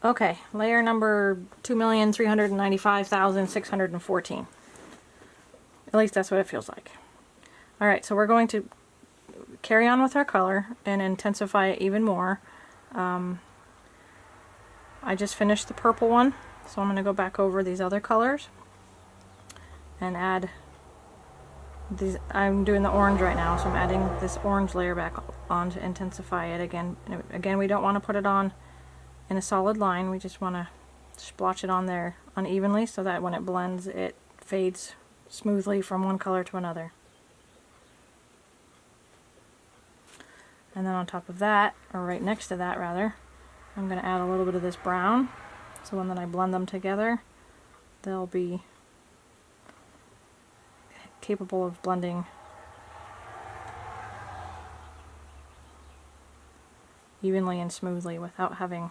Okay, layer number 2,395,614. At least that's what it feels like. Alright, so we're going to carry on with our color and intensify it even more. I just finished the purple one, so I'm going to go back over these other colors and add these. I'm doing the orange right now, so I'm adding this orange layer back on to intensify it again. Again, we don't want to put it on in a solid line, we just want to splotch it on there unevenly so that when it blends it fades smoothly from one color to another. And then on top of that, or right next to that rather, I'm going to add a little bit of this brown, so when I blend them together they'll be capable of blending evenly and smoothly without having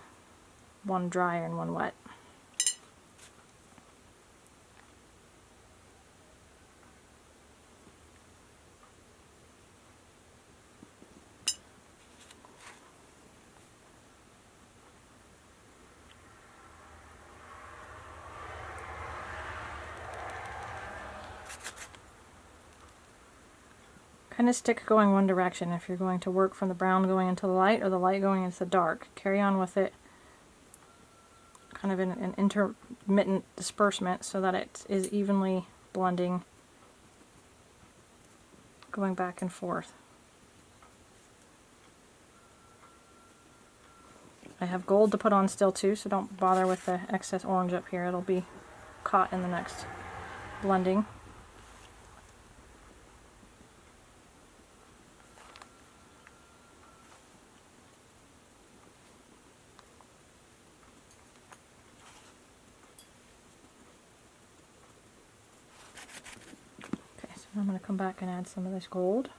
one dry and one wet. Kind of stick going one direction if you're going to work from the brown going into the light or the light going into the dark. Carry on with it kind of in an intermittent disbursement so that it is evenly blending, going back and forth. I have gold to put on still too, so don't bother with the excess orange up here. It'll be caught in the next blending. Okay, so I'm going to come back and add some of this gold.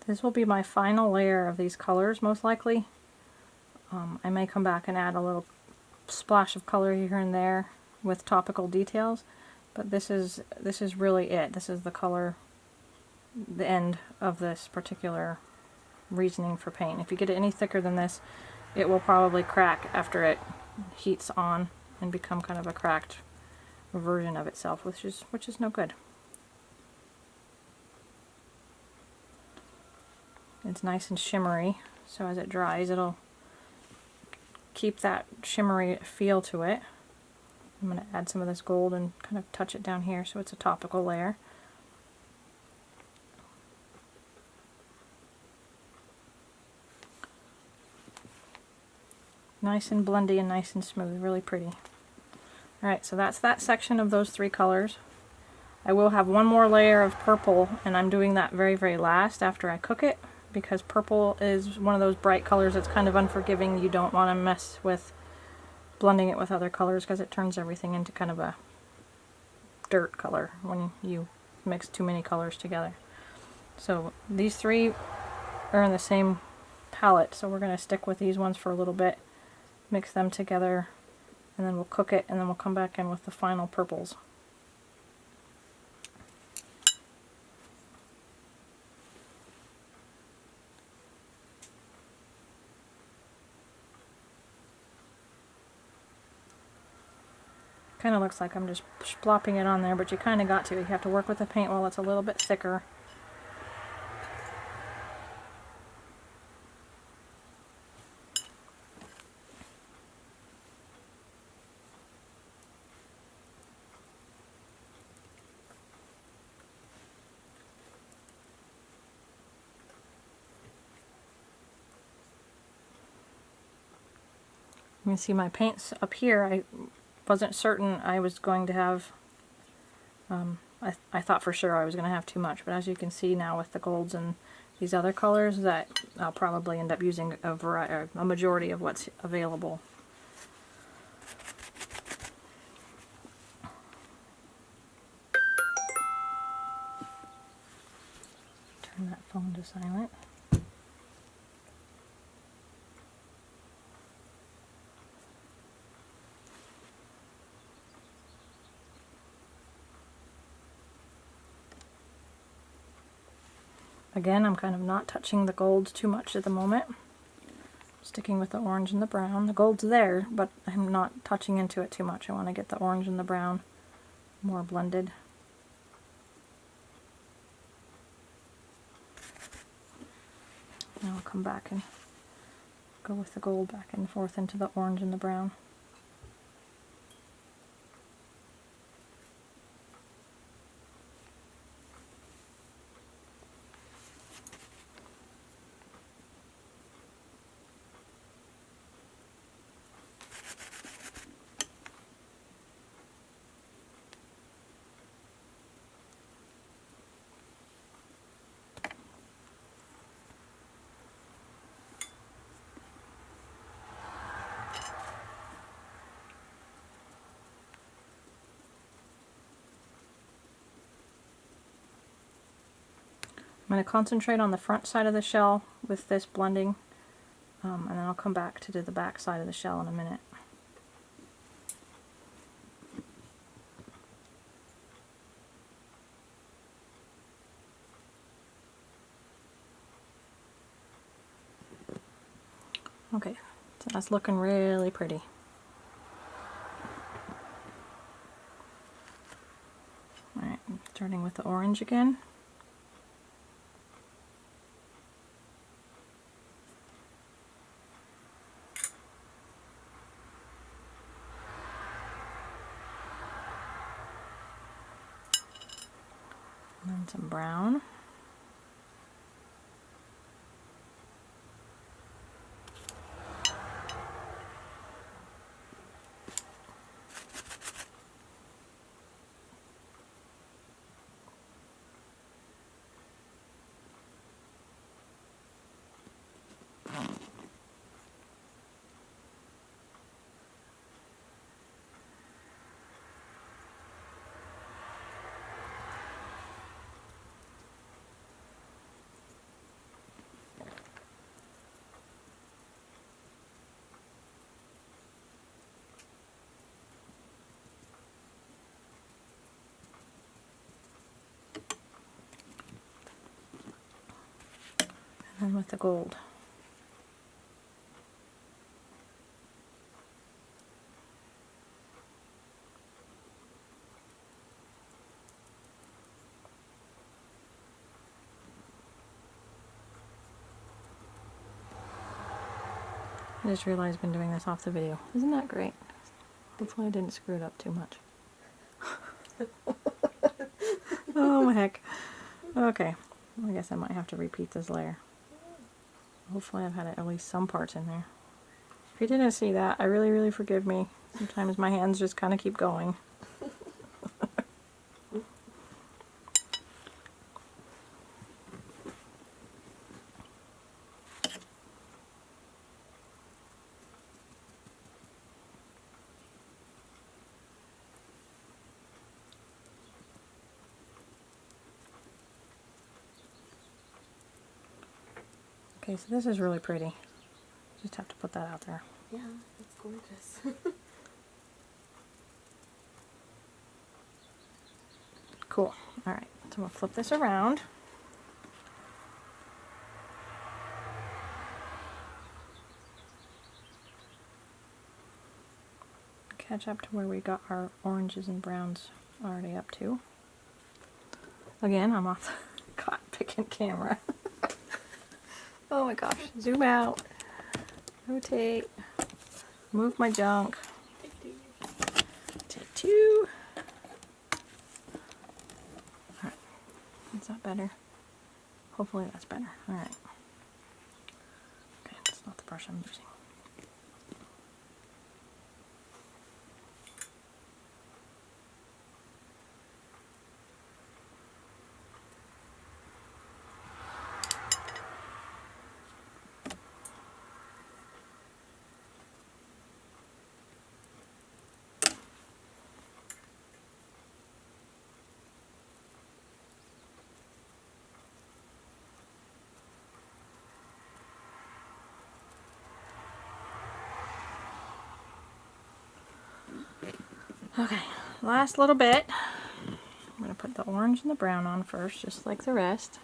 This will be my final layer of these colors, most likely. I may come back and add a little splash of color here and there with topical details, but this is really it. This is the color, the end of this particular reasoning for paint. If you get it any thicker than this, it will probably crack after it heats on and become kind of a cracked version of itself, which is no good. It's nice and shimmery, so as it dries it'll keep that shimmery feel to it. I'm going to add some of this gold and kind of touch it down here so it's a topical layer. Nice and blendy and nice and smooth, really pretty. Alright, so that's that section of those three colors. I will have one more layer of purple, and I'm doing that very, very last after I cook it, because purple is one of those bright colors that's kind of unforgiving. You don't want to mess with blending it with other colors because it turns everything into kind of a dirt color when you mix too many colors together. So these three are in the same palette, so we're going to stick with these ones for a little bit, mix them together, and then we'll cook it, and then we'll come back in with the final purples. Kind of looks like I'm just plopping it on there, but you kind of got to. You have to work with the paint while it's a little bit thicker. You can see my paints up here. I wasn't certain I was going to have, I thought for sure I was going to have too much, but as you can see now with the golds and these other colors, that I'll probably end up using a majority of what's available. Turn that phone to silent. Again, I'm kind of not touching the gold too much at the moment. Sticking with the orange and the brown. The gold's there, but I'm not touching into it too much. I want to get the orange and the brown more blended. Now I'll come back and go with the gold back and forth into the orange and the brown. I'm going to concentrate on the front side of the shell with this blending, and then I'll come back to do the back side of the shell in a minute. Okay, so that's looking really pretty. Alright, starting with the orange again. And then some brown. And with the gold. I just realized I've been doing this off the video. Isn't that great? Hopefully I didn't screw it up too much. Oh heck. Okay, I guess I might have to repeat this layer. Hopefully I've had at least some parts in there. If you didn't see that, I really forgive me. Sometimes my hands just kind of keep going. Okay, so this is really pretty. Just have to put that out there. Yeah, it's gorgeous. Cool. Alright, so we'll flip this around. Catch up to where we got our oranges and browns already up to. Again, I'm off the cotton picking camera. Oh my gosh, zoom out, rotate, move my junk. Take two. Alright, is that better? Hopefully that's better. Alright. Okay, that's not the brush I'm using. Okay, last little bit. I'm going to put the orange and the brown on first, just like the rest.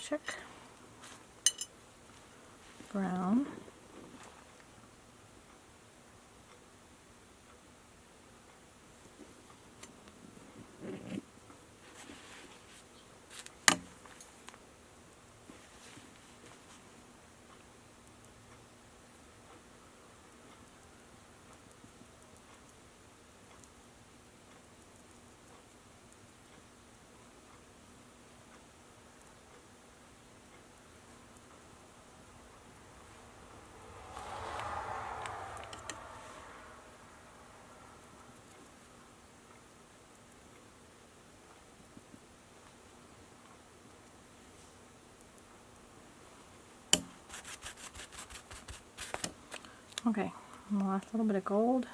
check. Brown. Okay, and the last little bit of gold.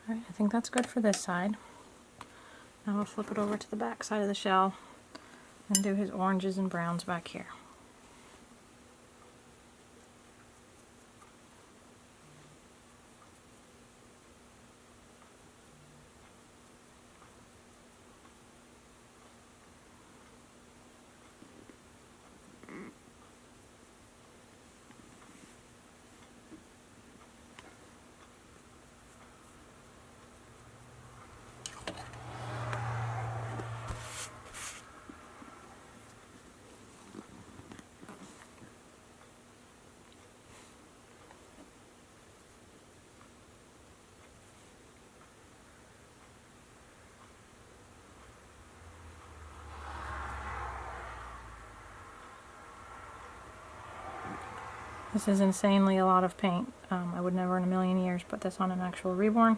Alright, I think that's good for this side. Now we'll flip it over to the back side of the shell and do his oranges and browns back here. This is insanely a lot of paint. I would never in a million years put this on an actual Reborn,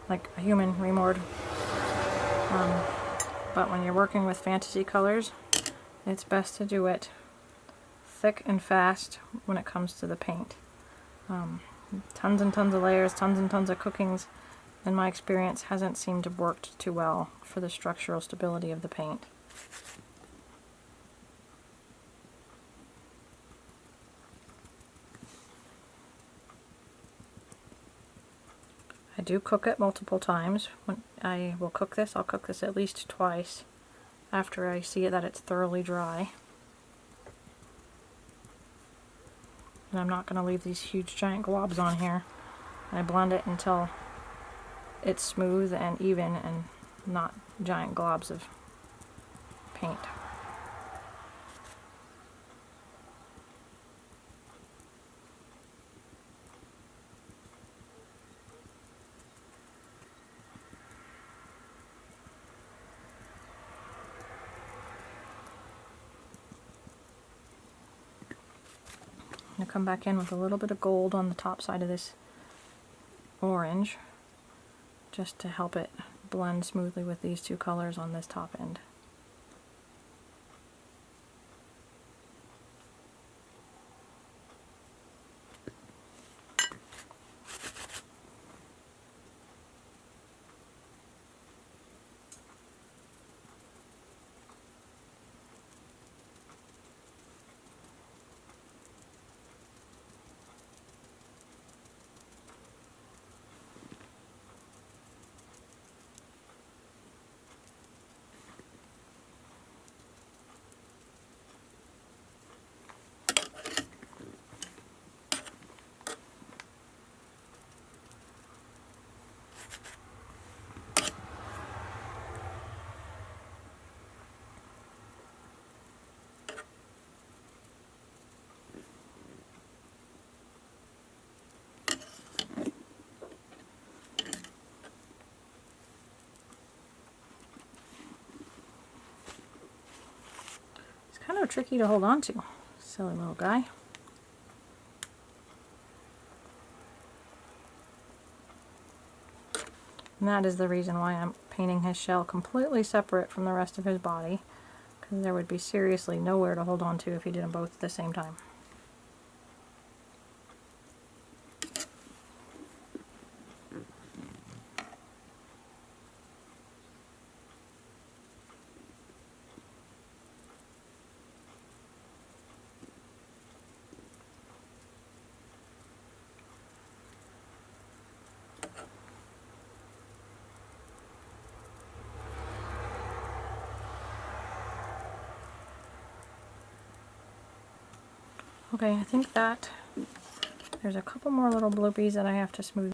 like a human remold. But when you're working with fantasy colors, it's best to do it thick and fast when it comes to the paint. Tons and tons of layers, tons and tons of cookings, in my experience, hasn't seemed to have worked too well for the structural stability of the paint. I do cook it multiple times. When I will cook this, I'll cook this at least twice after I see that it's thoroughly dry. And I'm not going to leave these huge giant globs on here. I blend it until it's smooth and even and not giant globs of paint. I'm going to come back in with a little bit of gold on the top side of this orange, just to help it blend smoothly with these two colors on this top end. so tricky to hold on to. Silly little guy. And that is the reason why I'm painting his shell completely separate from the rest of his body, because there would be seriously nowhere to hold on to if he did them both at the same time. Okay, I think that there's a couple more little bloopies that I have to smooth